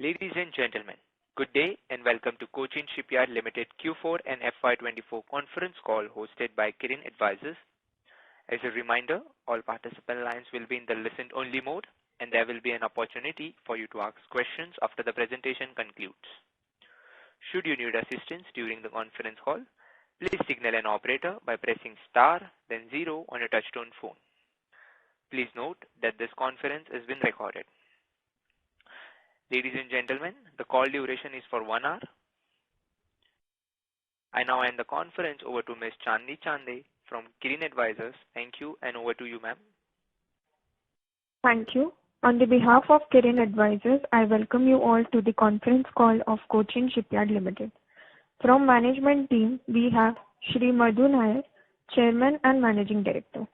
Ladies and gentlemen, good day and welcome to Cochin Shipyard Ltd Q4 and FY2024 conference call hosted by Kirin Advisors. As a reminder, all participant lines will be in the listen-only mode, and there will be an opportunity for you to ask questions after the presentation concludes. Should you need assistance during the conference call, please signal an operator by pressing star then 0 on your touchtone phone. Please note that this conference is being recorded. Ladies and gentlemen, the call duration is for 1 hour. I now hand the conference over to Ms. Chandni Chande from Kirin Advisors. Thank you, and over to you, ma'am. Thank you. On the behalf of Kirin Advisors, I welcome you all to the conference call of Cochin Shipyard Ltd. From management team, we have Shri Madhu Nair, Chairman and Managing Director,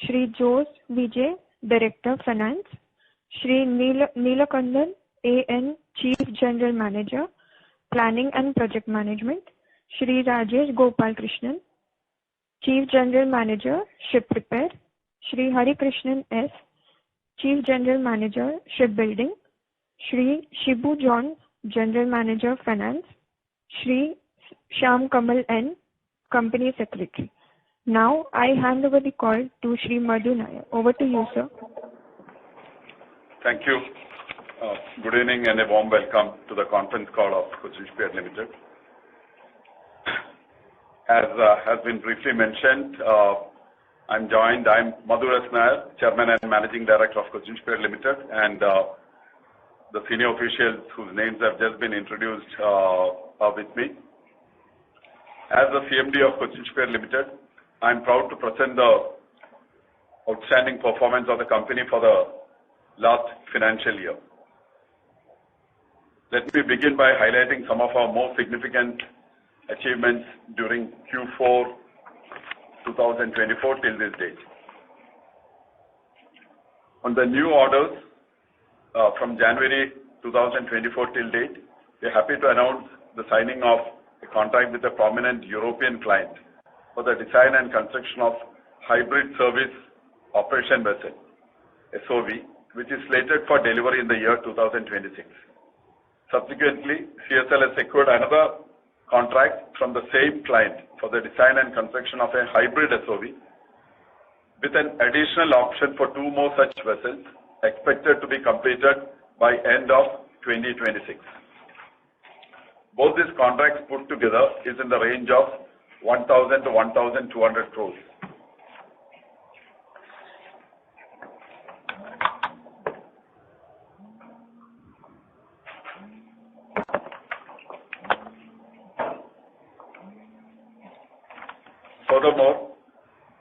Shri Jose Vijay, Director Finance, Shri Neelakandan A.N., Chief General Manager, Planning and Project Management, Shri Rajesh Gopal Krishnan, Chief General Manager, Ship Repair, Shri Hari Krishnan S., Chief General Manager, Shipbuilding, Shri Shibu John, General Manager, Finance, Shri Shyam Kamal N., Company Secretary. Now, I hand over the call to Shri Madhu Nair. Over to you, sir. Thank you. Good evening and a warm welcome to the conference call of Cochin Shipyard Ltd. As has been briefly mentioned, I'm Madhu Nair, Chairman and Managing Director of Cochin Shipyard Ltd. and the senior officials whose names have just been introduced are with me. As the CMD of Cochin Shipyard Ltd, I'm proud to present the outstanding performance of the company for the last financial year. Let me begin by highlighting some of our most significant achievements during Q4 2024 till this date. On the new orders from January 2024 till date, we are happy to announce the signing of a contract with a prominent European client for the design and construction of hybrid service operation vessel, SOV, which is slated for delivery in the year 2026. Subsequently, CSL has secured another contract from the same client for the design and construction of a hybrid SOV with an additional option for 2 more such vessels expected to be completed by end of 2026. Both these contracts put together is in the range of 1,000 to 1,200 crores. Furthermore,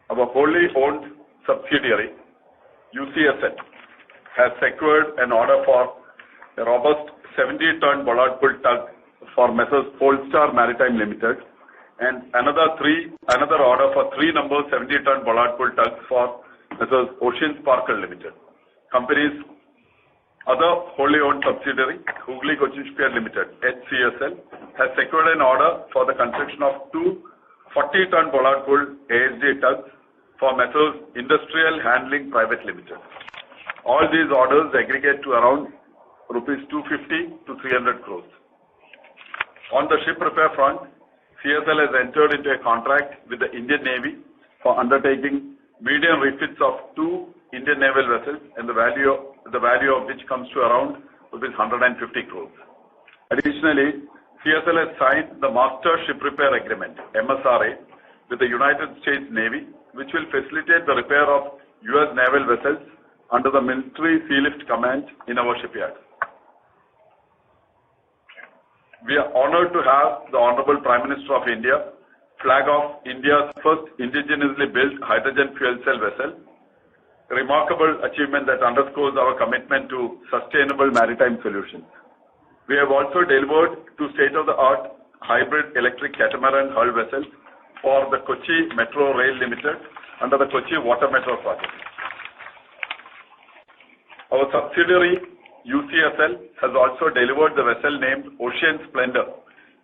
our wholly owned subsidiary, UCSL, has secured an order for a robust 70-ton bollard pull tug for Messrs. Polestar Maritime Limited, and another order for 3 number 70-ton bollard pull tugs for Messrs. Ocean Sparkle Limited. Company's other wholly owned subsidiary, Hooghly Cochin Shipyard Limited, HCSL, has secured an order for the construction of 2 40-ton bollard pull ASD tugs for Messrs. Industrial Handling Private Limited. All these orders aggregate to around rupees 250 to 300 crores. On the ship repair front, CSL has entered into a contract with the Indian Navy for undertaking medium refits of 2 Indian naval vessels, and the value of which comes to around rupees 150 crores. Additionally, CSL has signed the Master Ship Repair Agreement, MSRA, with the United States Navy, which will facilitate the repair of U.S. naval vessels under the Military Sealift Command in our shipyard. We are honored to have the Honorable Prime Minister of India flag off India's first indigenously built hydrogen fuel cell vessel, a remarkable achievement that underscores our commitment to sustainable maritime solutions. We have also delivered 2 state-of-the-art hybrid electric catamaran hull vessels for the Kochi Metro Rail Limited under the Kochi Water Metro project. Our subsidiary UCSL has also delivered the vessel named Ocean Splendor,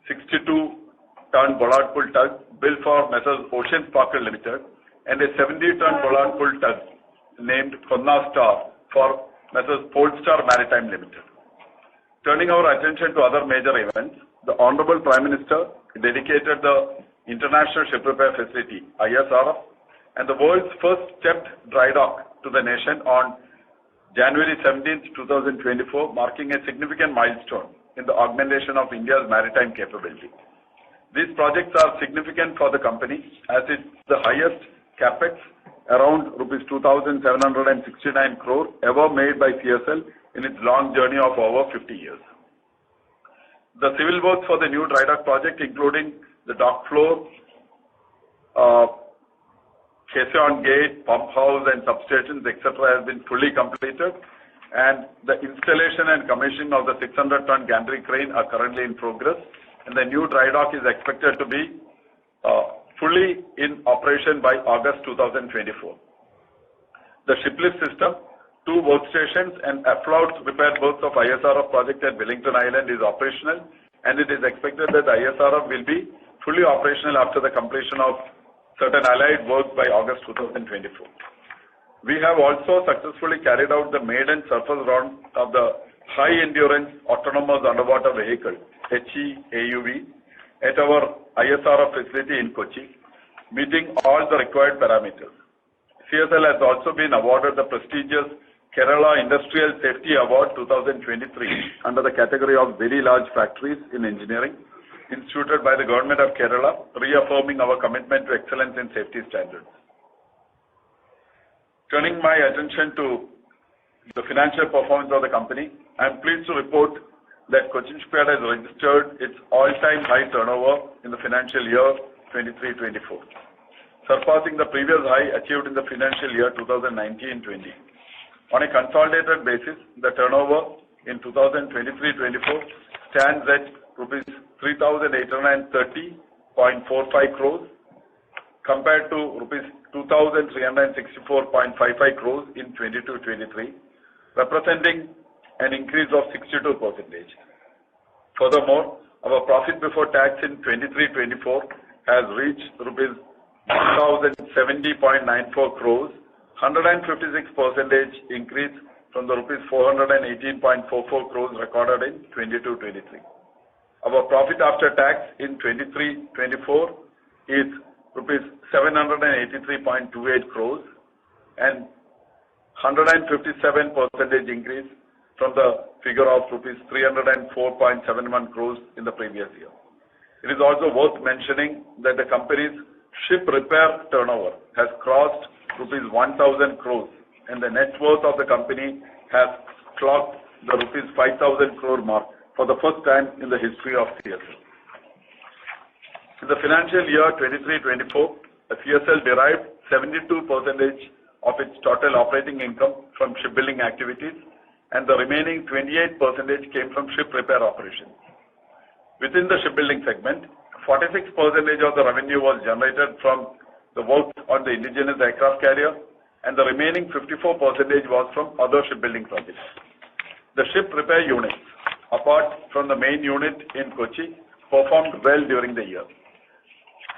62-ton bollard pull tug built for Messrs. Ocean Sparkle Limited, and a 70-ton bollard pull tug named Konna Star for Messrs. Polestar Maritime Limited. Turning our attention to other major events, the Honorable Prime Minister dedicated the International Ship Repair Facility, ISRF, and the world's first stepped dry dock to the nation on January 17, 2024, marking a significant milestone in the augmentation of India's maritime capability. These projects are significant for the company as it's the highest capex, around rupees 2,769 crore ever made by CSL in its long journey of over 50 years. The civil works for the new dry dock project, including the dock floor, caisson gate, pump house and substations, etc., has been fully completed, and the installation and commissioning of the 600-ton gantry crane are currently in progress, and the new dry dock is expected to be fully in operation by August 2024. The shiplift system, 2 workstations and afloat repair berths of ISRF project at Wellington Island is operational, and it is expected that ISRF will be fully operational after the completion of certain allied work by August 2024. We have also successfully carried out the maiden surface round of the High Endurance Autonomous Underwater Vehicle, HEAUV, at our ISRF facility in Kochi, meeting all the required parameters. CSL has also been awarded the prestigious Kerala Industrial Safety Award 2023 under the category of Very Large Factories in Engineering, instituted by the Government of Kerala, reaffirming our commitment to excellence in safety standards. Turning my attention to the financial performance of the company, I am pleased to report that Cochin Shipyard has registered its all-time high turnover in the financial year 23-24, surpassing the previous high achieved in the financial year 2019-20. On a consolidated basis, the turnover in 2023-24 stands at rupees 3,830.45 crores compared to rupees 2,364.55 crores in 22-23, representing an increase of 62%. Furthermore, our profit before tax in 23-24 has reached rupees 1,070.94 crores, 156% increase from the rupees 418.44 crores recorded in 22-23. Our profit after tax in 23-24 is rupees 783.28 crores and 157% increase from the figure of rupees 304.71 crores in the previous year. It is also worth mentioning that the company's ship repair turnover has crossed rupees 1,000 crores and the net worth of the company has clocked the rupees 5,000 crore mark for the first time in the history of CSL. In the financial year 23-24, CSL derived 72% of its total operating income from shipbuilding activities, and the remaining 28% came from ship repair operations. Within the shipbuilding segment, 46% of the revenue was generated from the work on the indigenous aircraft carrier, and the remaining 54% was from other shipbuilding projects. The ship repair units, apart from the main unit in Kochi, performed well during the year.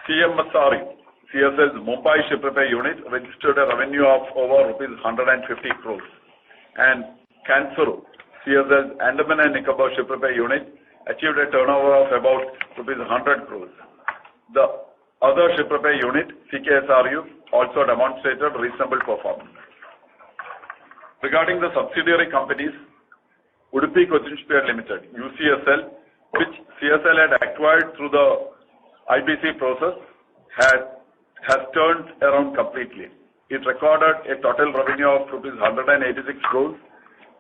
CMSRU, CSL's Mumbai Ship Repair Unit, registered a revenue of over rupees 150 crores, and Kansuru, CSL's Andaman and Nicobar Ship Repair Unit, achieved a turnover of about rupees 100 crores. The other ship repair unit, CKSRU, also demonstrated reasonable performance. Regarding the subsidiary companies, Udupi Cochin Shipyard Ltd, UCSL, which CSL had acquired through the IBC process, has turned around completely. It recorded a total revenue of rupees 186 crores,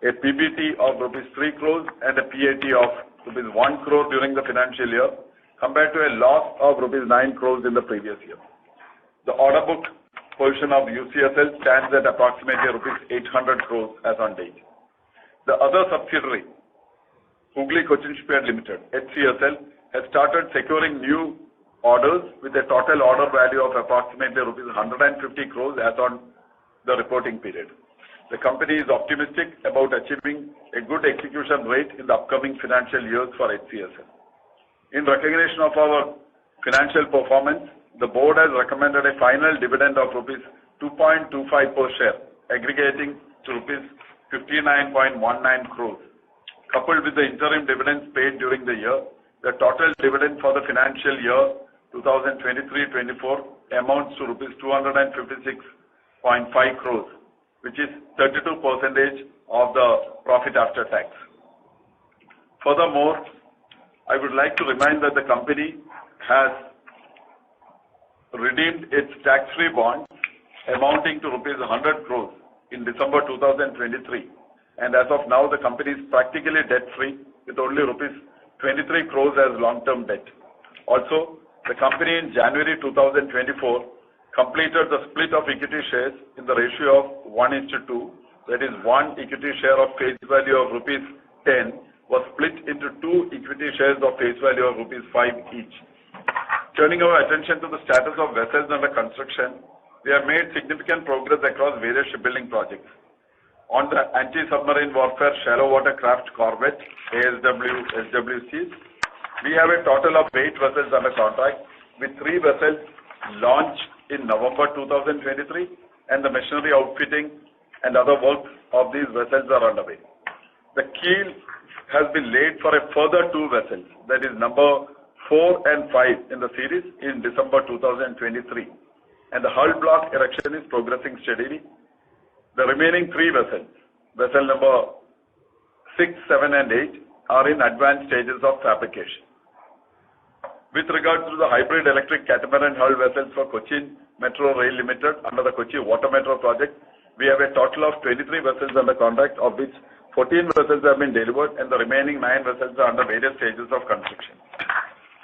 a PBT of rupees 3 crores, and a PAT of rupees 1 crore during the financial year, compared to a loss of rupees 9 crores in the previous year. The order book position of UCSL stands at approximately rupees 800 crores as on date. The other subsidiary, Hooghly Cochin Shipyard Ltd, HCSL, has started securing new orders with a total order value of approximately rupees 150 crores as on the reporting period. The company is optimistic about achieving a good execution rate in the upcoming financial years for HCSL. In recognition of our financial performance, the board has recommended a final dividend of rupees 2.25 per share, aggregating to rupees 59.19 crores, coupled with the interim dividends paid during the year, the total dividend for the financial year 2023-24 amounts to rupees 256.5 crores, which is 32% of the profit after tax. Furthermore, I would like to remind that the company has redeemed its tax-free bonds amounting to rupees 100 crores in December 2023, and as of now the company is practically debt-free with only rupees 23 crores as long-term debt. Also, the company in January 2024 completed the split of equity shares in the ratio of 1:2, that is, one equity share of face value of rupees 10 was split into two equity shares of face value of rupees 5 each. Turning our attention to the status of vessels under construction, we have made significant progress across various shipbuilding projects. On the anti-submarine warfare shallow water craft corvette ASW SWCs, we have a total of 8 vessels under contract, with 3 vessels launched in November 2023, and the machinery outfitting and other works of these vessels are underway. The keel has been laid for a further 2 vessels, that is number 4 and 5 in the series, in December 2023, and the hull block erection is progressing steadily. The remaining 3 vessels, vessel number 6, 7 and 8, are in advanced stages of fabrication. With regards to the hybrid electric catamaran hull vessels for Cochin Metro Rail Limited under the Kochi Water Metro project, we have a total of 23 vessels under contract, of which 14 vessels have been delivered and the remaining 9 vessels are under various stages of construction.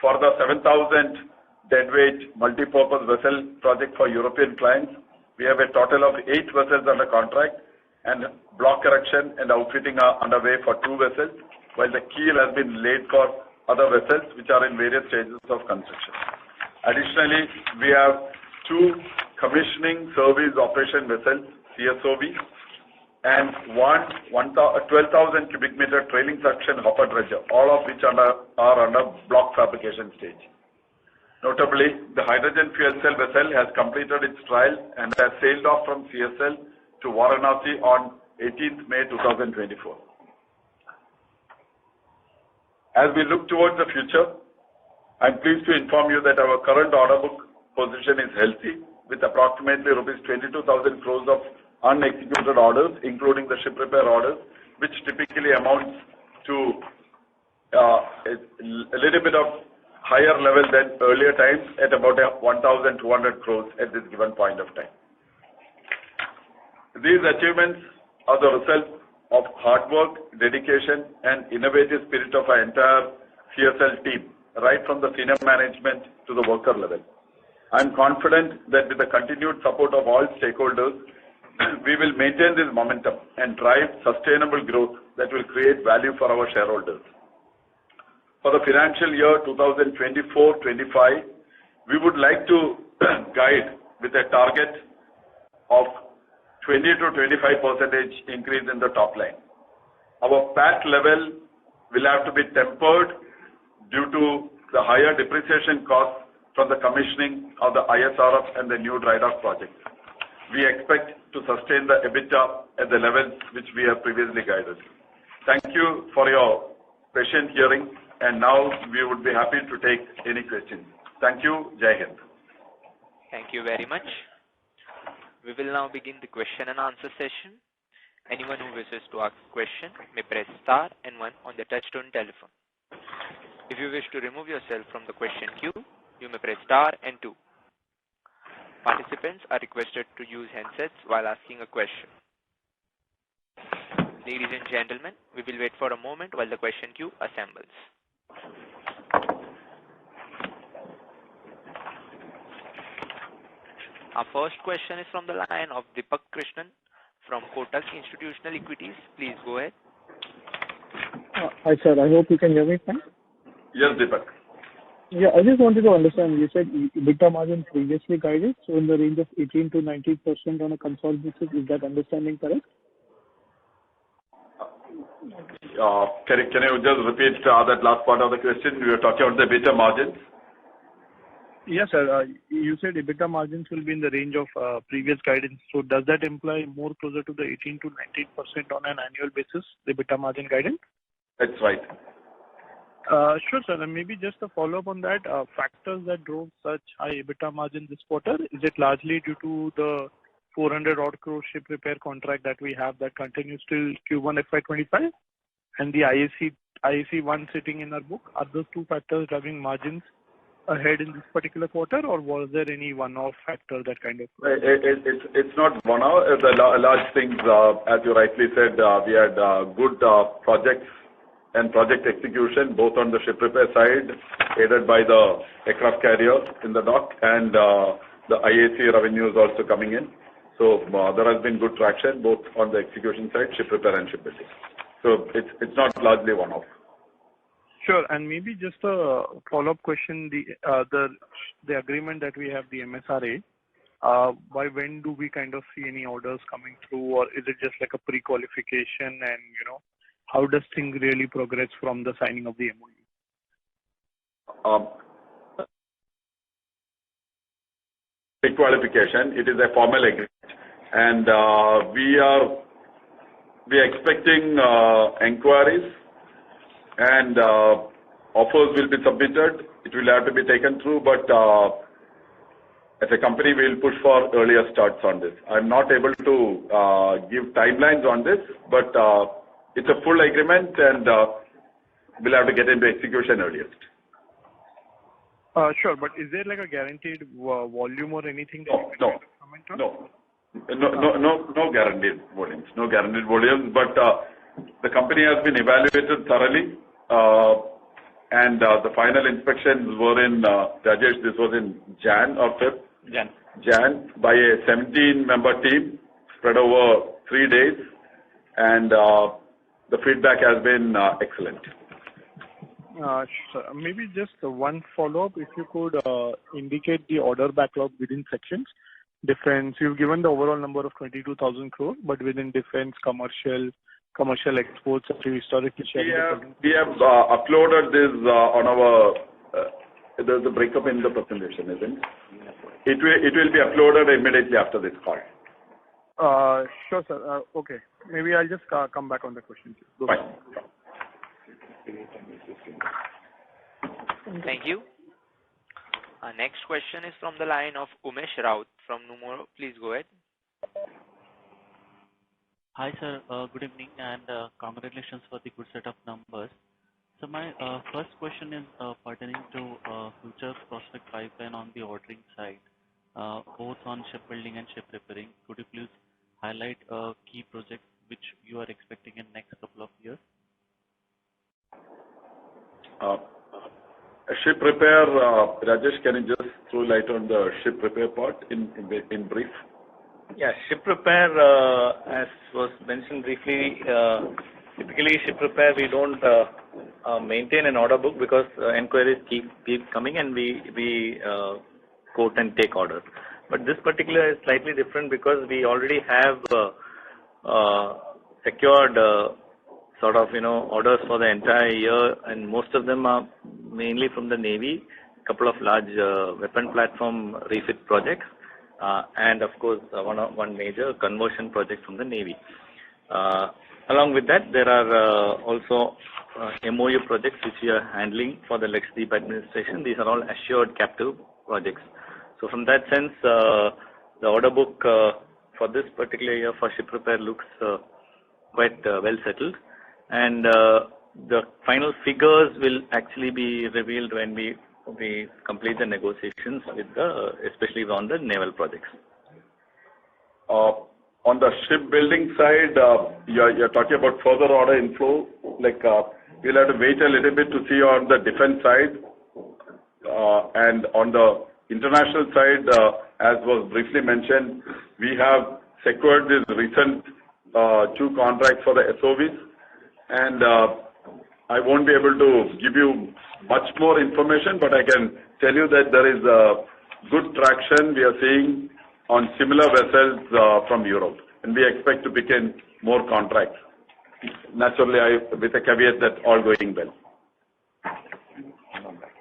For the 7,000 deadweight multi-purpose vessel project for European clients, we have a total of 8 vessels under contract, and block erection and outfitting are underway for 2 vessels, while the keel has been laid for other vessels which are in various stages of construction. Additionally, we have 2 commissioning service operation vessels, CSOV, and one 12,000 cubic meter trailing suction hopper dredger, all of which are under block fabrication stage. Notably, the hydrogen fuel cell vessel has completed its trial and has sailed off from CSL to Varanasi on 18th May 2024. As we look towards the future, I am pleased to inform you that our current order book position is healthy, with approximately rupees 22,000 crores of unexecuted orders, including the ship repair orders, which typically amounts to a little bit of higher level than earlier times, at about 1,200 crores at this given point of time. These achievements are the result of hard work, dedication, and innovative spirit of our entire CSL team, right from the senior management to the worker level. I am confident that with the continued support of all stakeholders, we will maintain this momentum and drive sustainable growth that will create value for our shareholders. For the financial year 2024-25, we would like to guide with a target of 20 to 25% increase in the top line. Our PAT level will have to be tempered due to the higher depreciation costs from the commissioning of the ISRF and the new dry dock projects. We expect to sustain the EBITDA at the levels which we have previously guided. Thank you for your patient hearing, and now we would be happy to take any questions. Thank you. Jai Hind. Thank you very much. We will now begin the question and answer session. Anyone who wishes to ask a question may press star and 1 on the touchtone telephone. If you wish to remove yourself from the question queue, you may press star and 2. Participants are requested to use handsets while asking a question. Ladies and gentlemen, we will wait for a moment while the question queue assembles. Our first question is from the line of Deepak Krishnan from Kotak Institutional Equities. Please go ahead. Hi sir, I hope you can hear me fine. Yes, Deepak. Yeah, I just wanted to understand, you said EBITDA margin previously guided, so in the range of 18 to 19% on a consolidated basis. Is that understanding correct? Can you just repeat that last part of the question? We were talking about the EBITDA margins. Yes, sir. You said EBITDA margins will be in the range of previous guidance. So does that imply more closer to the 18 to 19% on an annual basis, the EBITDA margin guidance? That's right. Sure, sir. And maybe just a follow-up on that, factors that drove such high EBITDA margin this quarter, is it largely due to the 400 odd crore ship repair contract that we have that continues till Q1 FY25 and the IAC one sitting in our book? Are those two factors driving margins ahead in this particular quarter, or was there any one-off factor that kind of? It's not one-off. The large things, as you rightly said, we had good projects and project execution, both on the ship repair side, aided by the aircraft carrier in the dock, and the IAC revenues also coming in. So there has been good traction, both on the execution side, ship repair and ship building. So it's not largely one-off. Sure. And maybe just a follow-up question, the agreement that we have, the MSRA, by when do we kind of see any orders coming through, or is it just like a pre-qualification, and, how does things really progress from the signing of the MOU? Pre-qualification, it is a formal agreement, and we are expecting inquiries, and offers will be submitted. It will have to be taken through, but as a company, we will push for earlier starts on this. I'm not able to give timelines on this, but it's a full agreement, and we'll have to get into execution earliest. Sure, but is there like a guaranteed volume or anything that you can comment on? No guaranteed volumes. No guaranteed volumes, but the company has been evaluated thoroughly, and the final inspections were in, Rajesh, this was in Jan or Feb? Jan, by a 17-member team spread over 3 days, and the feedback has been excellent. Sure. Maybe just one follow-up, if you could indicate the order backlog within sections. Defense, you've given the overall number of 22,000 crore, but within defense, commercial exports, as you historically shared. We have uploaded this on our, there's a breakup in the presentation, isn't it? It will be uploaded immediately after this call. Sure, sir. Okay. Maybe I'll just come back on the question. Fine. Thank you. Our next question is from the line of Umesh Raut from Nomura. Please go ahead. Hi, sir. Good evening, and congratulations for the good set of numbers. So my first question is pertaining to future prospect pipeline on the ordering side, both on shipbuilding and ship repairing. Could you please highlight key projects which you are expecting in next couple of years? Ship repair, Rajesh, can you just throw light on the ship repair part in brief? Yeah, ship repair, as was mentioned briefly, typically ship repair we don't maintain an order book because inquiries keep coming, and we quote and take order. But this particular is slightly different because we already have secured orders for the entire year, and most of them are mainly from the Navy, a couple of large weapon platform refit projects, and of course one major conversion project from the Navy. Along with that, there are also MOU projects which we are handling for the Lakshadweep administration. These are all assured captive projects. So from that sense, the order book for this particular year for ship repair looks quite well settled, and the final figures will actually be revealed when we complete the negotiations with especially on the naval projects. On the shipbuilding side, you're talking about further order inflow. We'll have to wait a little bit to see on the defense side, and on the international side, as was briefly mentioned, we have secured this recent 2 contracts for the SOVs, and I won't be able to give you much more information, but I can tell you that there is good traction we are seeing on similar vessels from Europe, and we expect to begin more contracts. Naturally, with a caveat that all going well.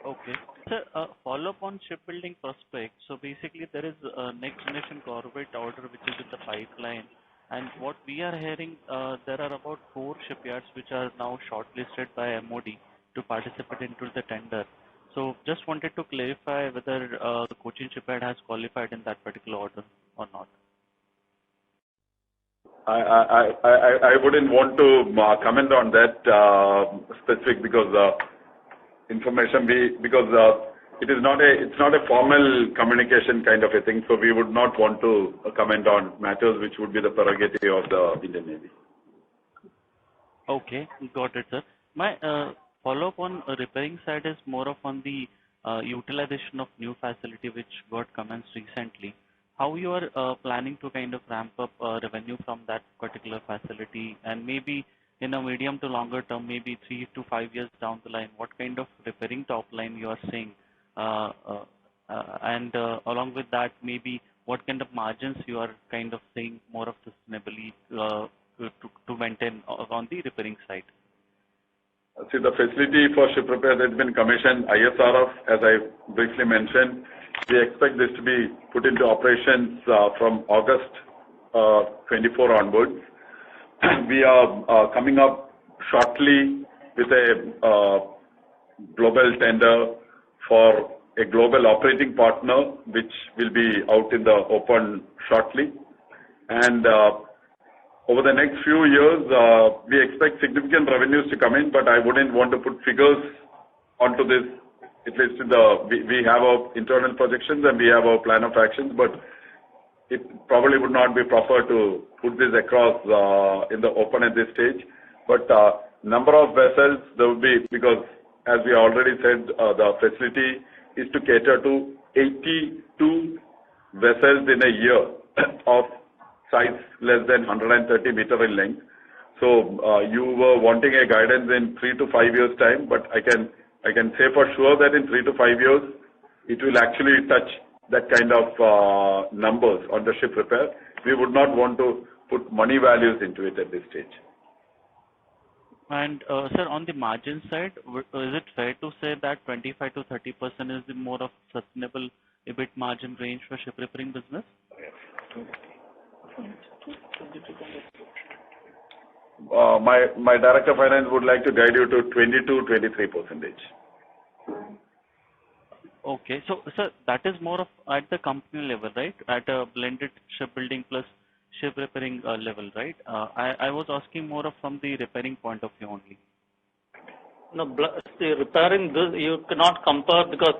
Okay. Sir, follow up on shipbuilding prospect. So basically, there is a next generation corvette order which is in the pipeline. And what we are hearing, there are about 4 shipyards which are now shortlisted by MOD to participate into the tender. So just wanted to clarify whether the Cochin Shipyard has qualified in that particular order or not. I wouldn't want to comment on that specific because information it's not a formal communication kind of a thing, so we would not want to comment on matters which would be the prerogative of the Indian Navy. Okay, got it, sir. My follow-up on repairing side is more of on the utilization of new facility which got commenced recently. How you are planning to kind of ramp up revenue from that particular facility, and maybe in a medium to longer term, maybe 3 to 5 years down the line, what kind of repairing top line you are seeing, and along with that, maybe what kind of margins you are kind of seeing more of sustainably to maintain on the repairing side. See, the facility for ship repair has been commissioned ISRF, as I briefly mentioned. We expect this to be put into operations from August 24 onwards. We are coming up shortly with a global tender for a global operating partner, which will be out in the open shortly. And over the next few years, we expect significant revenues to come in, but I wouldn't want to put figures onto this. At least we have our internal projections and we have our plan of actions, but it probably would not be proper to put this across in the open at this stage. But number of vessels there will be, because as we already said, the facility is to cater to 82 vessels in a year of size less than 130 meter in length. So you were wanting a guidance in 3 to 5 years time, but I can say for sure that in 3 to 5 years, it will actually touch that kind of numbers on the ship repair. We would not want to put money values into it at this stage. And sir, on the margin side, is it fair to say that 25 to 30% is the more of sustainable EBIT margin range for ship repairing business? My Director of Finance would like to guide you to 22-23%. Okay, so sir, that is more of at the company level, right? At a blended shipbuilding plus ship repairing level, right? I was asking more of from the repairing point of view only. No, the repairing this you cannot compare, because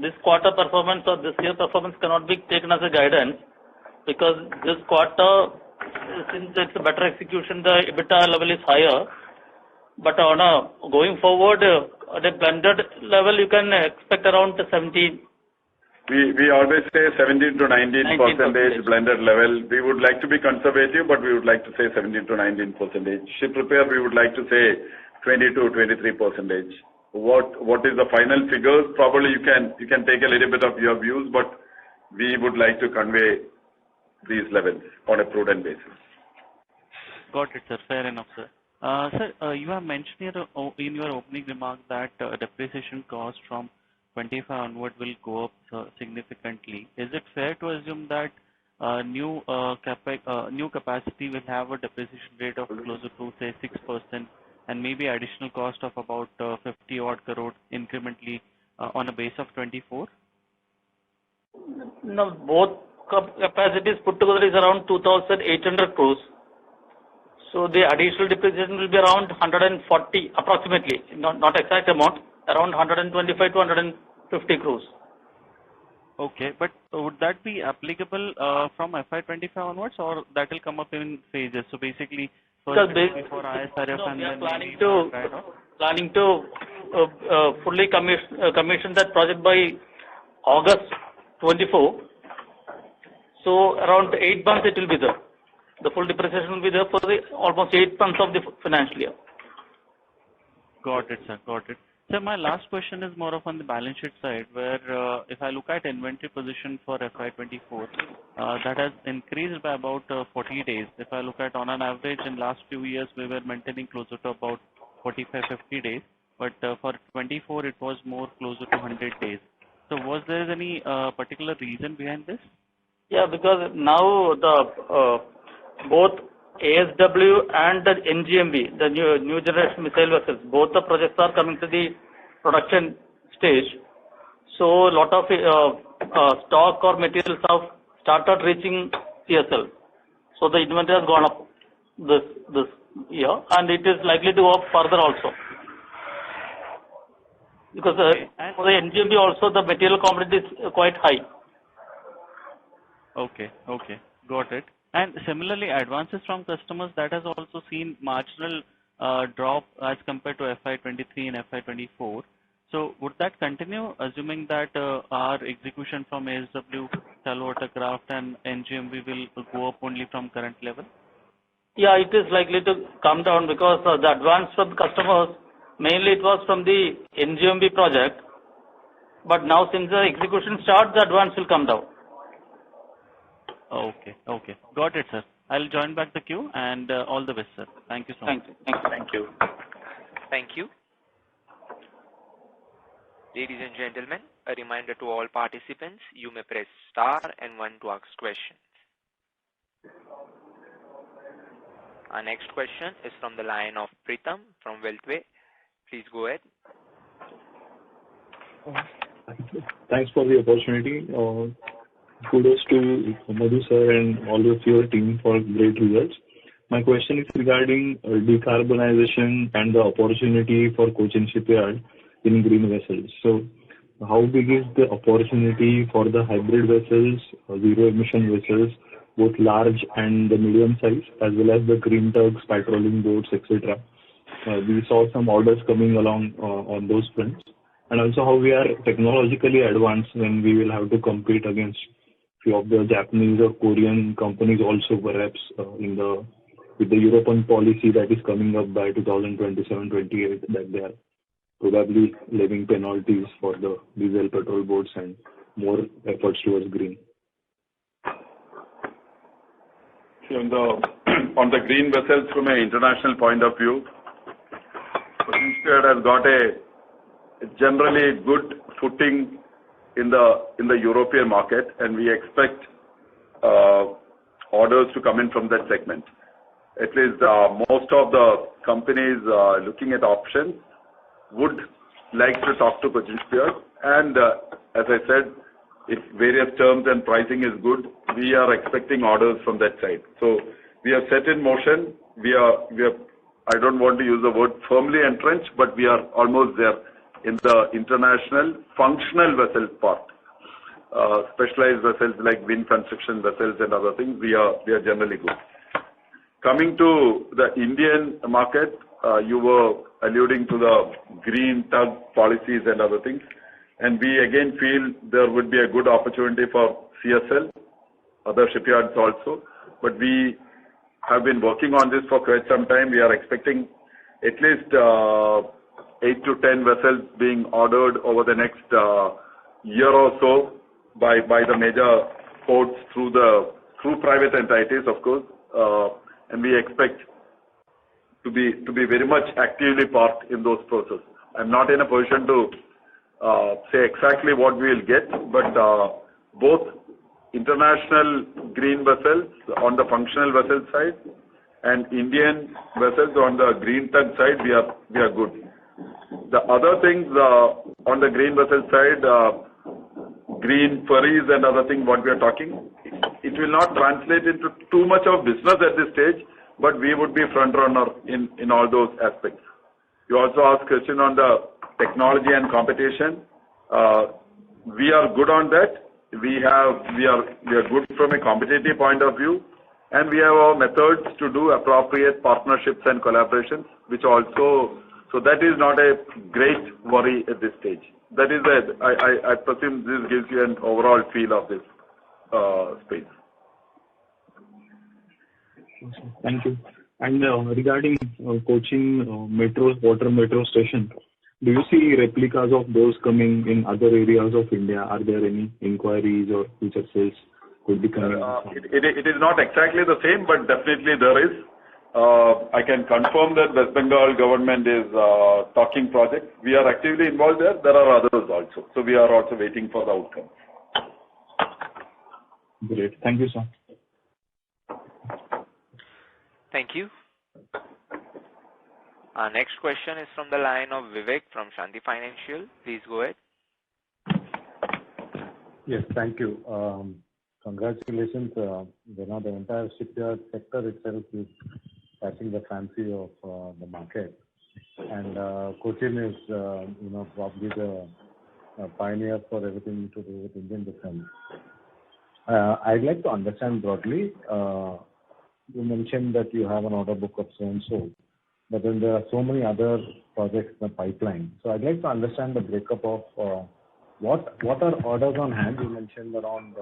this quarter performance or this year performance cannot be taken as a guidance, because this quarter, since it's a better execution, the EBITDA level is higher. But on a going forward, at a blended level, you can expect around 17. We always say 17 to 19% blended level. We would like to be conservative, but we would like to say 17 to 19%. Ship repair, we would like to say 20 to 23%. What is the final figures? Probably you can take a little bit of your views, but we would like to convey these levels on a prudent basis. Got it, sir. Fair enough, sir. Sir, you have mentioned in your opening remark that depreciation cost from 25 onward will go up significantly. Is it fair to assume that new capacity will have a depreciation rate of closer to say 6%, and maybe additional cost of about 50 odd crore incrementally on a base of 24? No, both capacities put together is around 2,800 crores. So the additional depreciation will be around 140 approximately, not exact amount, around 125 to 150 crores. Okay, but would that be applicable from FY25 onwards, or that will come up in phases? So basically, first before ISRF, no, and we are then planning to fully commission that project by August 24. So around 8 months it will be there. The full depreciation will be there for almost 8 months of the financial year. Got it, sir. Got it. Sir, my last question is more of on the balance sheet side, where if I look at inventory position for FY24, that has increased by about 40 days. If I look at on an average in last few years, we were maintaining closer to about 45-50 days, but for 24 it was more closer to 100 days. So was there any particular reason behind this? Yeah, because now the both ASW and the NGMV, the new generation missile vessels, both the projects are coming to the production stage. So a lot of stock or materials have started reaching CSL. So the inventory has gone up this year, and it is likely to go up further also. Because for the NGMB also the material component is quite high. Okay, got it. And similarly, advances from customers, that has also seen marginal drop as compared to FY23 and FY24. So would that continue, assuming that our execution from ASW, shallow watercraft and NGMV will go up only from current level? Yeah, it is likely to come down because the advance from customers, mainly it was from the NGMB project. But now since the execution starts, the advance will come down. Okay. Got it, sir. I'll join back the queue, and all the best, sir. Thank you so much. Thank you. Thank you. Ladies and gentlemen, a reminder to all participants, you may press star and 1 to ask questions. Our next question is from the line of Pritam from Wealthway. Please go ahead. Thanks for the opportunity. Kudos to Madhu sir and all of your team for great results. My question is regarding decarbonization and the opportunity for Cochin Shipyard in green vessels. So, how big is the opportunity for the hybrid vessels, zero emission vessels, both large and the medium size, as well as the green tugs, patrolling boats, etc. We saw some orders coming along on those fronts, and also how we are technologically advanced when we will have to compete against few of the Japanese or Korean companies also perhaps with the European policy that is coming up by 2027-28 that they are probably levying penalties for the diesel petrol boats and more efforts towards green. On the green vessels from an international point of view, Cochin Shipyard has got a generally good footing in the European market, and we expect orders to come in from that segment. At least most of the companies looking at options would like to talk to Cochin Shipyard, and as I said, if various terms and pricing is good, we are expecting orders from that side. So we are set in motion. We are I don't want to use the word firmly entrenched, but we are almost there in the international functional vessel part. Specialized vessels like wind construction vessels and other things, we are generally good. Coming to the Indian market, you were alluding to the green tug policies and other things, and we again feel there would be a good opportunity for CSL, other shipyards also, but we have been working on this for quite some time. We are expecting at least 8 to 10 vessels being ordered over the next year or so by the major ports through private entities, of course, and we expect to be very much actively part in those processes. I'm not in a position to say exactly what we will get, but both international green vessels on the functional vessel side and Indian vessels on the green tug side, we are good. The other things on the green vessel side, green ferries and other things, what we are talking, it will not translate into too much of business at this stage, but we would be front runner in all those aspects. You also asked question on the technology and competition. We are good on that. We are good from a competitive point of view, and we have our methods to do appropriate partnerships and collaborations, which also, so that is not a great worry at this stage. That is it. I presume this gives you an overall feel of this space. Thank you. And regarding Cochin water metro station, do you see replicas of those coming in other areas of India? Are there any inquiries or future sales could be coming? It is not exactly the same, but definitely there is. I can confirm that West Bengal government is talking projects. We are actively involved there. There are others also. So we are also waiting for the outcome. Great. Thank you, sir. Thank you. Our next question is from the line of Vivek from Shanti Financial. Please go ahead. Yes, thank you. Congratulations. The entire shipyard sector itself is catching the fancy of the market, and Cochin is, probably the pioneer for everything to do with Indian defense. I'd like to understand broadly. You mentioned that you have an order book of so and so, but then there are so many other projects in the pipeline. So I'd like to understand the breakup of what are orders on hand. You mentioned around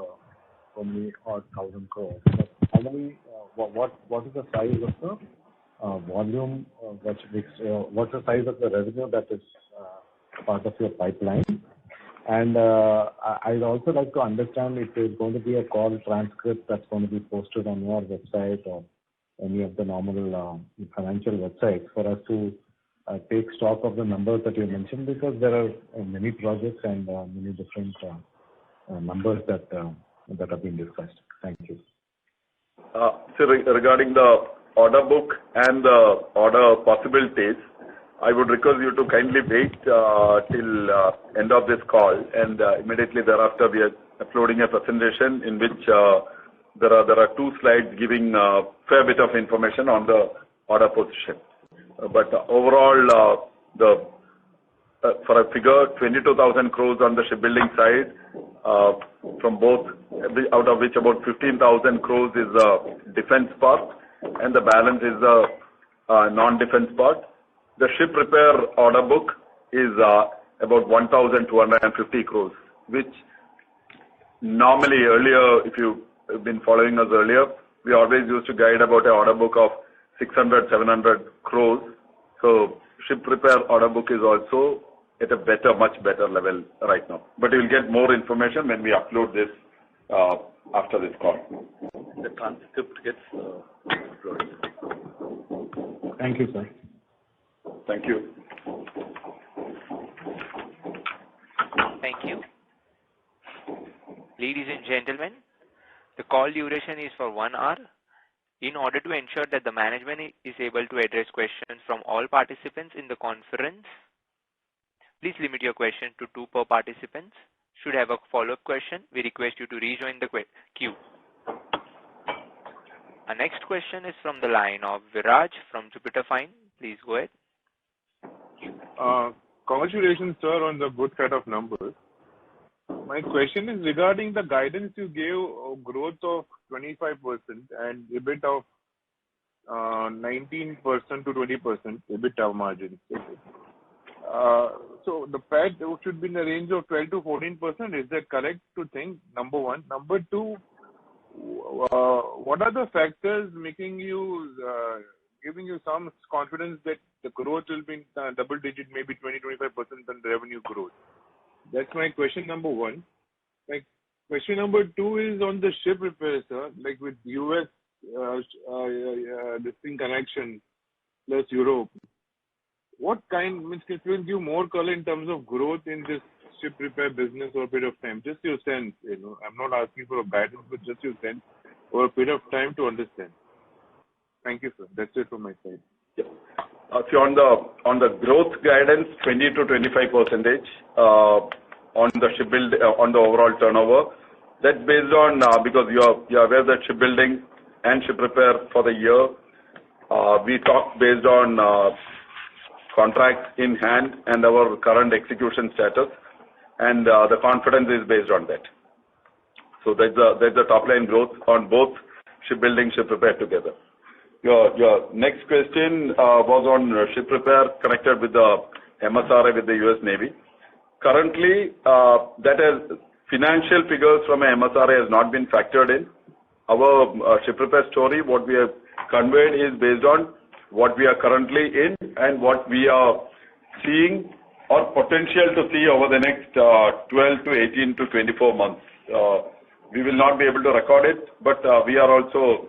so many odd 1,000 crores. But how many? What is the size of the volume? What's the size of the revenue that is part of your pipeline? And I'd also like to understand if there's going to be a call transcript that's going to be posted on your website or any of the normal financial websites for us to take stock of the numbers that you mentioned, because there are many projects and many different numbers that have been discussed. Thank you. So regarding the order book and the order possibilities, I would request you to kindly wait till end of this call, and immediately thereafter we are uploading a presentation in which there are 2 slides giving fair bit of information on the order position. But overall, for a figure 22,000 crores on the shipbuilding side, from both, out of which about 15,000 crores is the defense part, and the balance is the non-defense part. The ship repair order book is about 1,250 crores, which normally earlier, if you've been following us earlier, we always used to guide about an order book of 600-700 crores. So ship repair order book is also at a much better level right now. But you'll get more information when we upload this after this call. The transcript gets uploaded. Thank you, sir. Thank you. Thank you. Ladies and gentlemen, the call duration is for 1 hour. In order to ensure that the management is able to address questions from all participants in the conference, please limit your question to 2 per participant. Should you have a follow-up question, we request you to rejoin the queue. Our next question is from the line of Viraj from Jupiter Fine. Please go ahead. Congratulations, sir, on the good set of numbers. My question is regarding the guidance you gave of growth of 25% and EBIT of 19% to 20% EBITDA margin. So the PAT should be in the range of 12 to 14%. Is that correct to think? Number one. Number two, what are the factors making you giving you some confidence that the growth will be in double digit, maybe 20-25% on revenue growth? That's my question number one. Like, question number two is on the ship repair, sir. Like with US this thing connection plus Europe, what kind means it will give more color in terms of growth in this ship repair business over a period of time? Just your sense, I'm not asking for a guidance, but just your sense over a period of time to understand. Thank you, sir. That's it from my side. Yeah. So on the growth guidance, 20 to 25% on the shipbuilding on the overall turnover. That's based on because you are aware that shipbuilding and ship repair for the year we talk based on contracts in hand and our current execution status, and the confidence is based on that. So there's a top line growth on both shipbuilding, ship repair together. Your next question was on ship repair connected with the MSRA with the US Navy. Currently, that has financial figures from a MSRA has not been factored in. Our ship repair story, what we have conveyed is based on what we are currently in and what we are seeing or potential to see over the next 12 to 18 to 24 months. We will not be able to record it, but we are also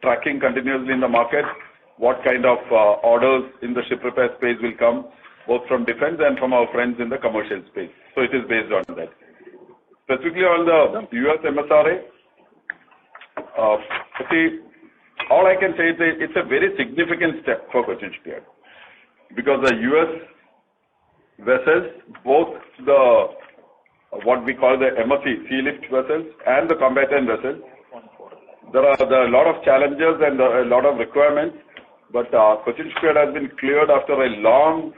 tracking continuously in the market what kind of orders in the ship repair space will come, both from defense and from our friends in the commercial space. So it is based on that. Specifically on the US MSRA, see, all I can say is it's a very significant step for Cochin Shipyard because the US vessels, both the what we call the MSC sea lift vessels and the combatant vessels, there are a lot of challenges and a lot of requirements, but Cochin Shipyard has been cleared after a long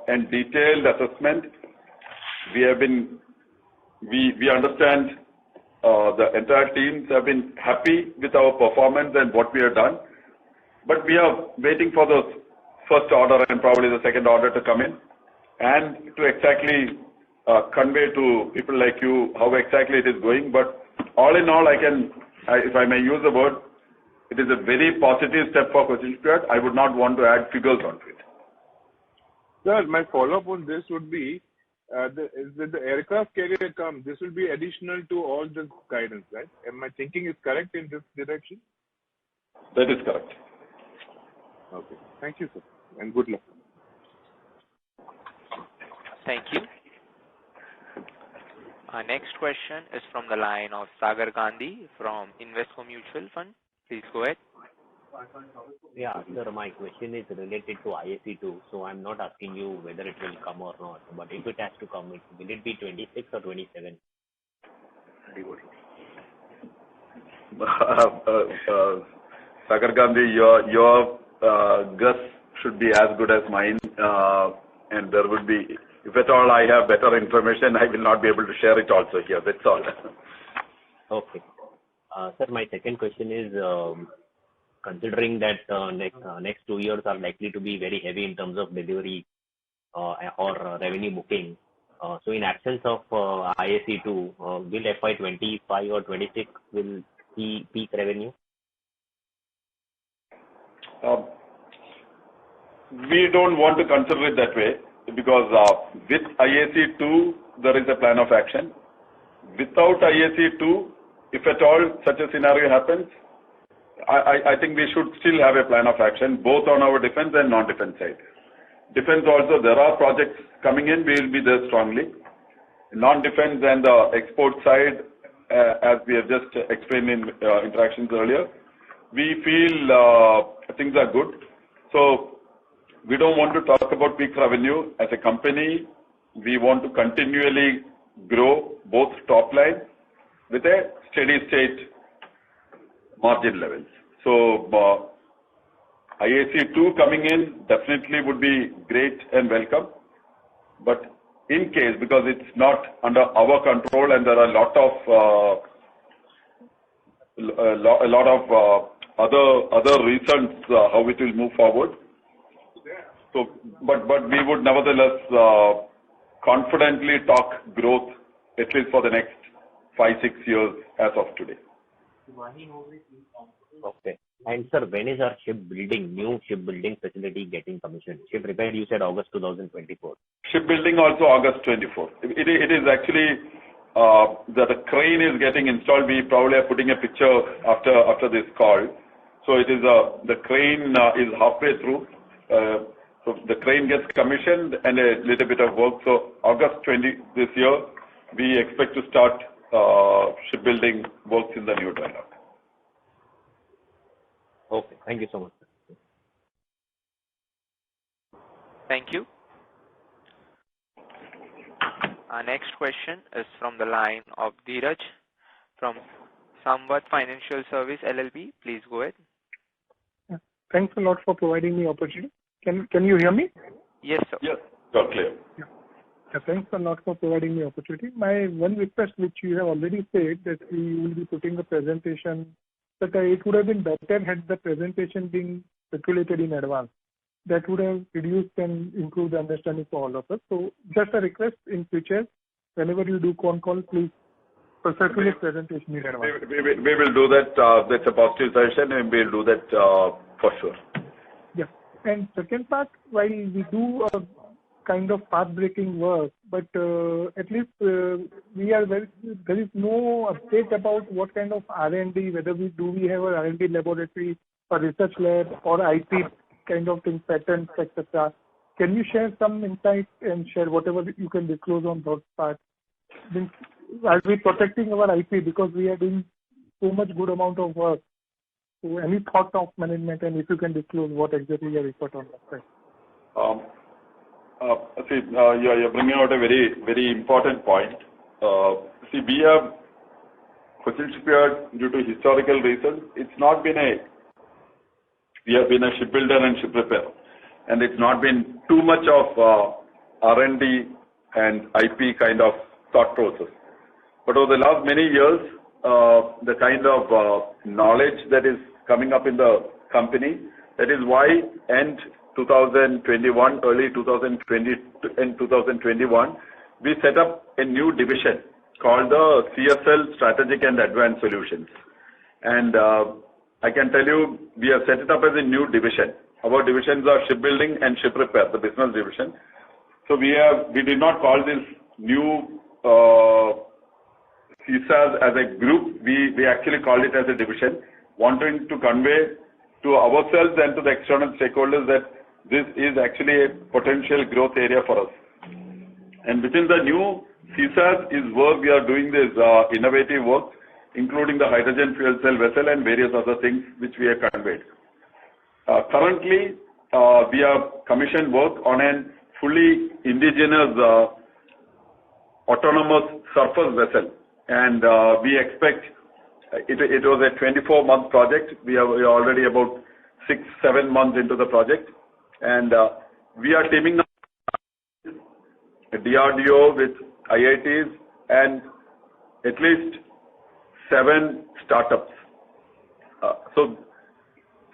and detailed assessment. We understand the entire teams have been happy with our performance and what we have done, but we are waiting for the first order and probably the second order to come in and to exactly convey to people like you how exactly it is going. But all in all, if I may use the word, it is a very positive step for Cochin Shipyard. I would not want to add figures onto it. Sir, my follow-up on this would be, when the aircraft carrier comes, this will be additional to all the guidance, right? Am I thinking is correct in this direction? That is correct. Okay. Thank you, sir, and good luck. Thank you. Our next question is from the line of Sagar Gandhi from Invesco Mutual Fund. Please go ahead. Yeah, sir, my question is related to IAC2, so I'm not asking you whether it will come or not, but if it has to come, will it be 26 or 27? Sagar Gandhi, your guess should be as good as mine, and there would be, if at all I have better information, I will not be able to share it also here. That's all. Okay. Sir, my second question is, considering that next 2 years are likely to be very heavy in terms of delivery or revenue booking, so in absence of IAC2, will FY25 or 26 will see peak revenue? We don't want to consider it that way because with IAC2, there is a plan of action. Without IAC2, if at all such a scenario happens, I think we should still have a plan of action, both on our defense and non-defense side. Defense also, there are projects coming in, we will be there strongly. Non-defense and the export side, as we have just explained in interactions earlier, we feel things are good. So we don't want to talk about peak revenue. As a company, we want to continually grow both top line with a steady state margin levels. So IAC2 coming in definitely would be great and welcome. But in case, because it's not under our control and there are a lot of other reasons how it will move forward. So, but we would nevertheless confidently talk growth at least for the next 5-6 years as of today. Okay. And sir, when is our new shipbuilding facility getting commissioned? Ship repair, you said August 2024. Shipbuilding also August 24. It is actually the crane is getting installed. We probably are putting a picture after this call. So it is the crane is halfway through. So the crane gets commissioned and a little bit of work. So August 20 this year, we expect to start shipbuilding works in the new dry dock. Okay, thank you so much. Thank you. Our next question is from the line of Dheeraj from Samvat Financial Service LLP. Please go ahead. Thanks a lot for providing me opportunity. Can you hear me? Yes, sir. Yes, got clear. Yeah. Thanks a lot for providing me opportunity. My one request, which you have already said, that we will be putting a presentation, but it would have been better had the presentation been circulated in advance. That would have reduced and improved the understanding for all of us. So just a request in future, whenever you do con call, please circulate presentation in advance. We will do that. That's a positive suggestion, and we'll do that for sure. Yeah. And second part, while we do a kind of path-breaking work, but at least there is no update about what kind of R&D, whether we have an R&D laboratory or research lab or IP kind of thing, patents, etc. Can you share some insight and share whatever you can disclose on those parts? Are we protecting our IP because we are doing so much good amount of work? So any thought of management, and if you can disclose what exactly your effort on that side? You're bringing out a very, very important point. We have Cochin Shipyard, due to historical reasons, we have been a shipbuilder and ship repair, and it's not been too much of R&D and IP kind of thought process. But over the last many years, the kind of knowledge that is coming up in the company, that is why end 2021, early 2020 and 2021, we set up a new division called the CSL Strategic and Advanced Solutions. And I can tell you, we have set it up as a new division. Our divisions are shipbuilding and ship repair, the business division. So we did not call this new CSAS as a group. We actually called it as a division, wanting to convey to ourselves and to the external stakeholders that this is actually a potential growth area for us. And within the new CSAS is where we are doing this innovative work, including the hydrogen fuel cell vessel and various other things which we have conveyed. Currently, we have commissioned work on a fully indigenous autonomous surface vessel, and we expect it was a 24-month project. We are already about 6-7 months into the project, and we are teaming up with DRDO, with IITs, and at least 7 startups. So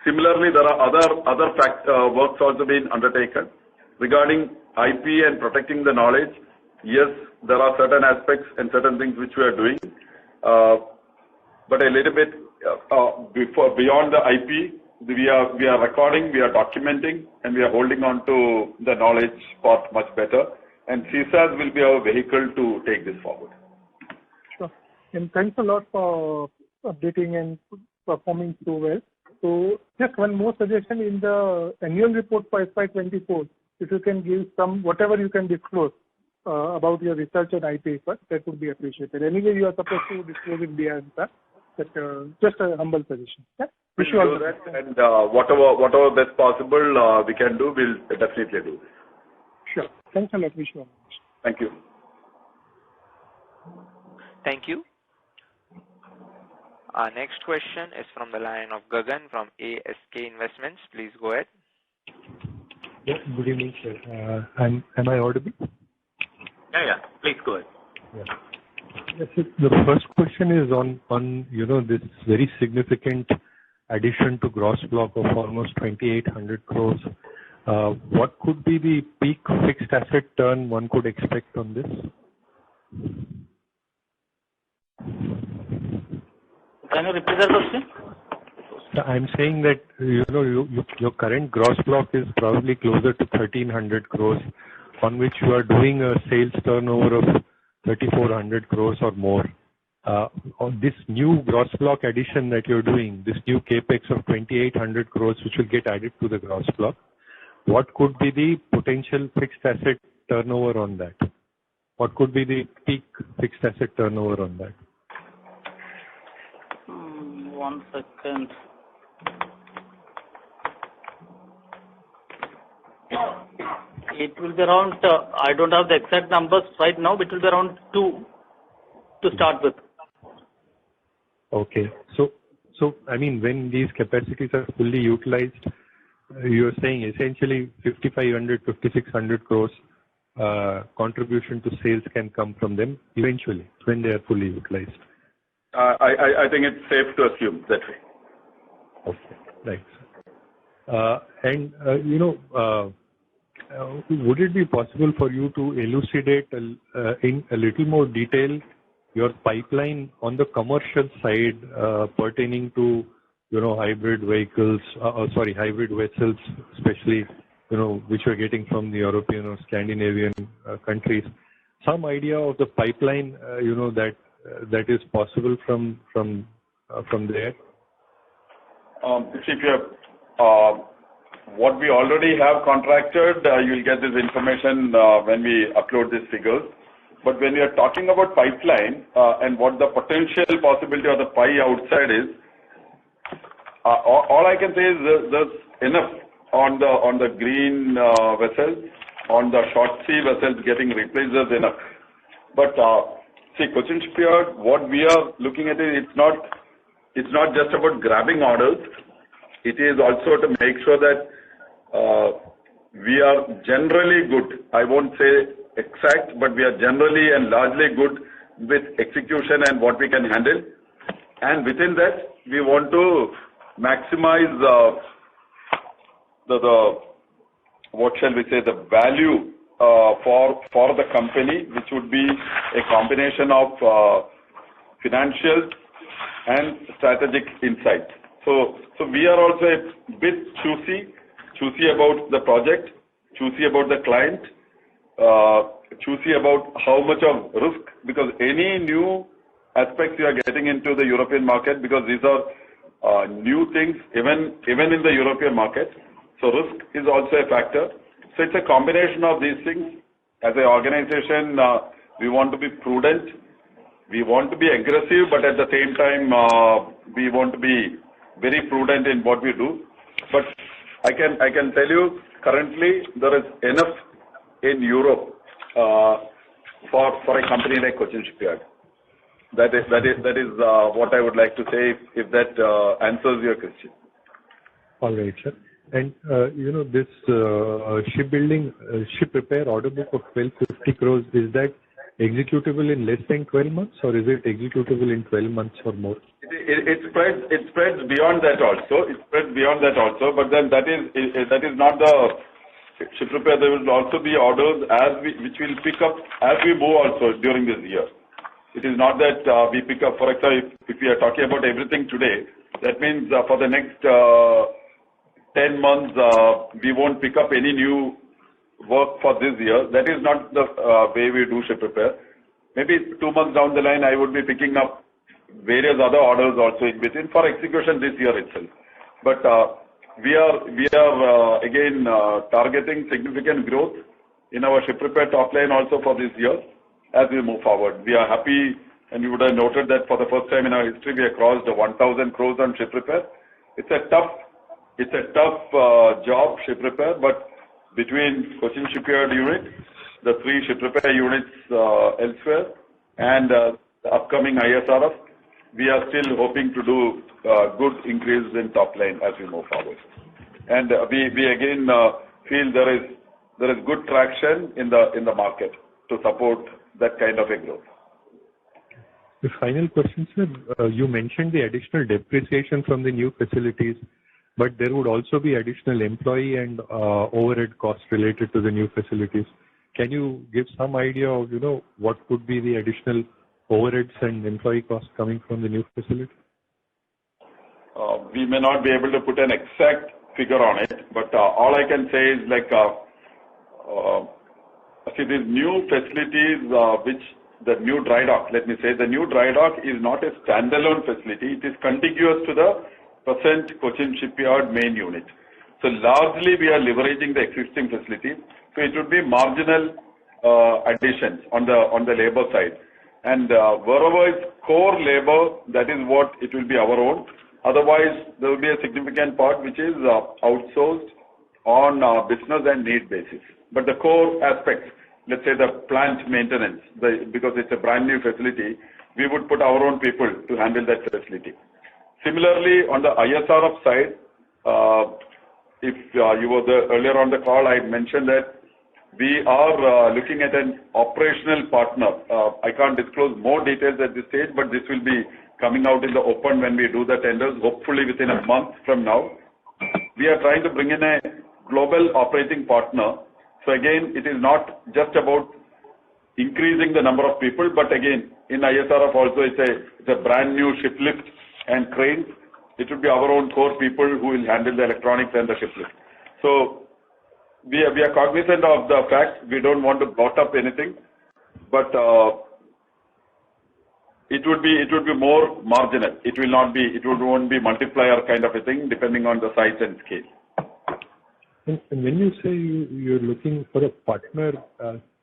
similarly, there are other works also being undertaken regarding IP and protecting the knowledge. Yes, there are certain aspects and certain things which we are doing, but a little bit beyond the IP, we are recording, we are documenting, and we are holding on to the knowledge part much better. And CSAS will be our vehicle to take this forward. Sure. And thanks a lot for updating and performing so well. So just one more suggestion in the annual report for FY24, if you can give some, whatever you can disclose about your research and IP, that would be appreciated. Anyway, you are supposed to disclose it via answer, but just a humble suggestion. Yeah? Wish you all the best. And whatever that's possible we can do, we'll definitely do. Sure. Thanks a lot. Wish you all the best. Thank you. Thank you. Our next question is from the line of Gagan from ASK Investments. Please go ahead. Yes, good evening, sir. Am I audible? Yeah. Please go ahead. Yeah. Yes, the first question is on this very significant addition to gross block of almost 2,800 crores. What could be the peak fixed asset turn one could expect on this? Can you repeat that question? I'm saying that your current gross block is probably closer to 1,300 crores, on which you are doing a sales turnover of 3,400 crores or more. On this new gross block addition that you're doing, this new capex of 2,800 crores, which will get added to the gross block, what could be the potential fixed asset turnover on that? What could be the peak fixed asset turnover on that? 1 second. It will be around, I don't have the exact numbers right now, but it will be around 2 to start with. Okay. So I mean, when these capacities are fully utilized, you're saying essentially 5,500, 5,600 crores contribution to sales can come from them eventually when they are fully utilized. I think it's safe to assume that way. Okay, right. And would it be possible for you to elucidate in a little more detail your pipeline on the commercial side pertaining to hybrid vehicles, hybrid vessels, especially which are getting from the European or Scandinavian countries? Some idea of the pipeline that is possible from there. If you have what we already have contracted, you'll get this information when we upload these figures. But when we are talking about pipeline and what the potential possibility of the pie outside is, All I can say is there's enough on the green vessels, on the short sea vessels getting replaced, there's enough. But see, Cochin Shipyard, what we are looking at is it's not just about grabbing orders. It is also to make sure that we are generally good. I won't say exact, but we are generally and largely good with execution and what we can handle. And within that, we want to maximize the what shall we say, the value for the company, which would be a combination of financial and strategic insight. So we are also a bit choosy about the project, choosy about the client, choosy about how much of risk, because any new aspects you are getting into the European market, because these are new things even in the European market. So risk is also a factor. So it's a combination of these things. As an organization, we want to be prudent. We want to be aggressive, but at the same time, we want to be very prudent in what we do. But I can tell you, currently there is enough in Europe for a company like Cochin Shipyard. That is what I would like to say, if that answers your question. All right, sir. And this shipbuilding, ship repair order book of 1250 crores, is that executable in less than 12 months, or is it executable in 12 months or more? It spreads beyond that also. But then that is not the ship repair. There will also be orders which will pick up as we move also during this year. It is not that we pick up, for example, if we are talking about everything today, that means for the next 10 months, we won't pick up any new work for this year. That is not the way we do ship repair. Maybe 2 months down the line, I would be picking up various other orders also in between for execution this year itself. But we are again targeting significant growth in our ship repair top line also for this year as we move forward. We are happy, and you would have noted that for the first time in our history, we have crossed the 1,000 crores on ship repair. It's a tough job, ship repair, but between Cochin Shipyard unit, the 3 ship repair units elsewhere, and the upcoming ISRF, we are still hoping to do good increase in top line as we move forward. And we again feel there is good traction in the market to support that kind of a growth. The final question, sir. You mentioned the additional depreciation from the new facilities, but there would also be additional employee and overhead costs related to the new facilities. Can you give some idea of, what could be the additional overheads and employee costs coming from the new facility? We may not be able to put an exact figure on it, but all I can say is see, these new facilities, which the new dry dock, let me say, the new dry dock is not a standalone facility. It is contiguous to the present Cochin Shipyard main unit. So largely we are leveraging the existing facility. So it would be marginal additions on the labor side. And wherever it's core labor, that is what it will be our own. Otherwise, there will be a significant part which is outsourced on business and need basis. But the core aspects, let's say the plant maintenance, because it's a brand new facility, we would put our own people to handle that facility. Similarly, on the ISRF side, if you were there earlier on the call, I mentioned that we are looking at an operational partner. I can't disclose more details at this stage, but this will be coming out in the open when we do the tenders, hopefully within a month from now. We are trying to bring in a global operating partner. So again, it is not just about increasing the number of people, but again, in ISRF also it's a brand new ship lift and cranes. It will be our own core people who will handle the electronics and the ship lift. So we are cognizant of the fact we don't want to blot up anything, but it would be more marginal. It won't be multiplier kind of a thing depending on the size and scale. And when you say you're looking for a partner,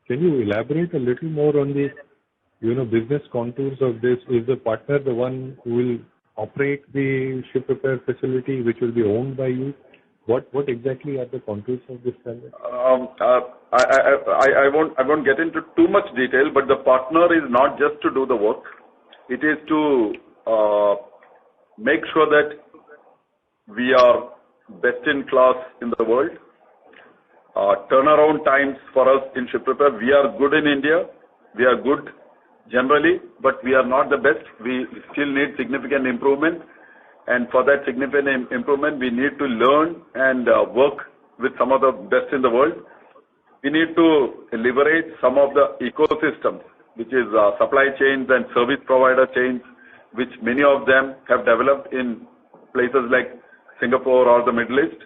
can you elaborate a little more on the business contours of this? Is the partner the one who will operate the ship repair facility, which will be owned by you? What exactly are the contours of this transaction? I won't get into too much detail, but the partner is not just to do the work. It is to make sure that we are best in class in the world. Turnaround times for us in ship repair, we are good in India. We are good generally, but we are not the best. We still need significant improvement. And for that significant improvement, we need to learn and work with some of the best in the world. We need to leverage some of the ecosystems, which is supply chains and service provider chains, which many of them have developed in places like Singapore or the Middle East.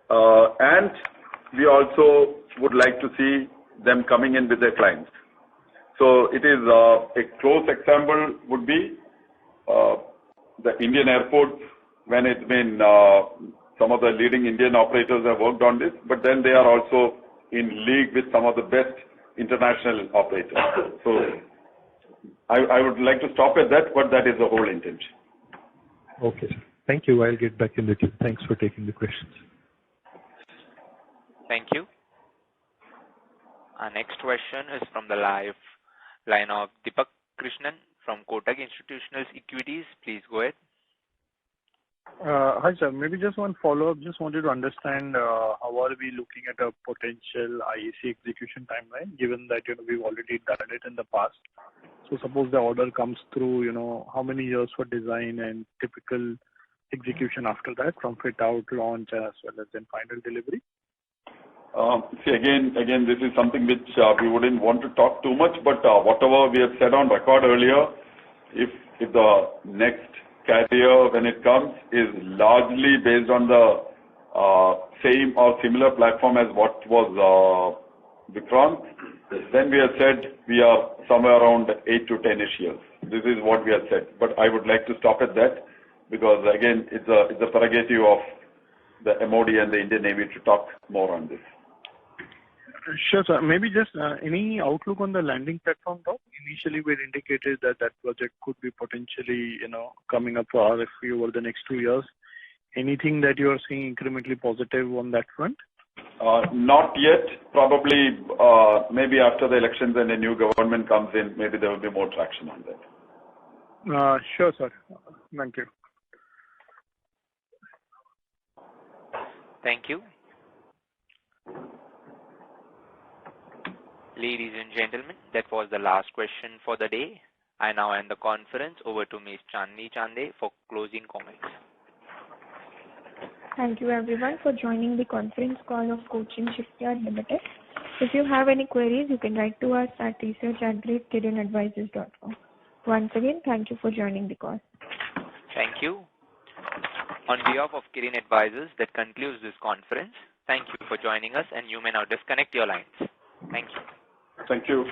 And we also would like to see them coming in with their clients. So it is a close example would be the Indian airports, when it's been some of the leading Indian operators have worked on this, but then they are also in league with some of the best international operators. So I would like to stop at that, but that is the whole intention. Okay, sir. Thank you. I'll get back in the queue. Thanks for taking the questions. Thank you. Our next question is from the line of Deepak Krishnan from Kotak Institutional Equities. Please go ahead. Hi, sir. Maybe just one follow-up. Just wanted to understand how are we looking at a potential IEC execution timeline, given that we've already done it in the past. So suppose the order comes through, how many years for design and typical execution after that, from fit out, launch, as well as then final delivery? See, again, this is something which we wouldn't want to talk too much, but whatever we have said on record earlier, if the next carrier, when it comes, is largely based on the same or similar platform as what was Vikrant, then we have said we are somewhere around 8 to 10-ish years. This is what we have said, but I would like to stop at that because, again, it's a prerogative of the MOD and the Indian Navy to talk more on this. Sure, sir. Maybe just any outlook on the landing platform, though? Initially, we indicated that project could be potentially, coming up for RFP over the next 2 years. Anything that you are seeing incrementally positive on that front? Not yet. Probably, maybe after the elections and a new government comes in, maybe there will be more traction on that. Sure, sir. Thank you. Thank you. Ladies and gentlemen, that was the last question for the day. I now hand the conference over to Ms. Chandni Chande for closing comments. Thank you everyone for joining the conference call of Cochin Shipyard Ltd. If you have any queries, you can write to us at research@kirinadvisors.com. Once again, thank you for joining the call. Thank you. On behalf of Kirin Advisors, that concludes this conference. Thank you for joining us, and you may now disconnect your lines. Thank you. Thank you.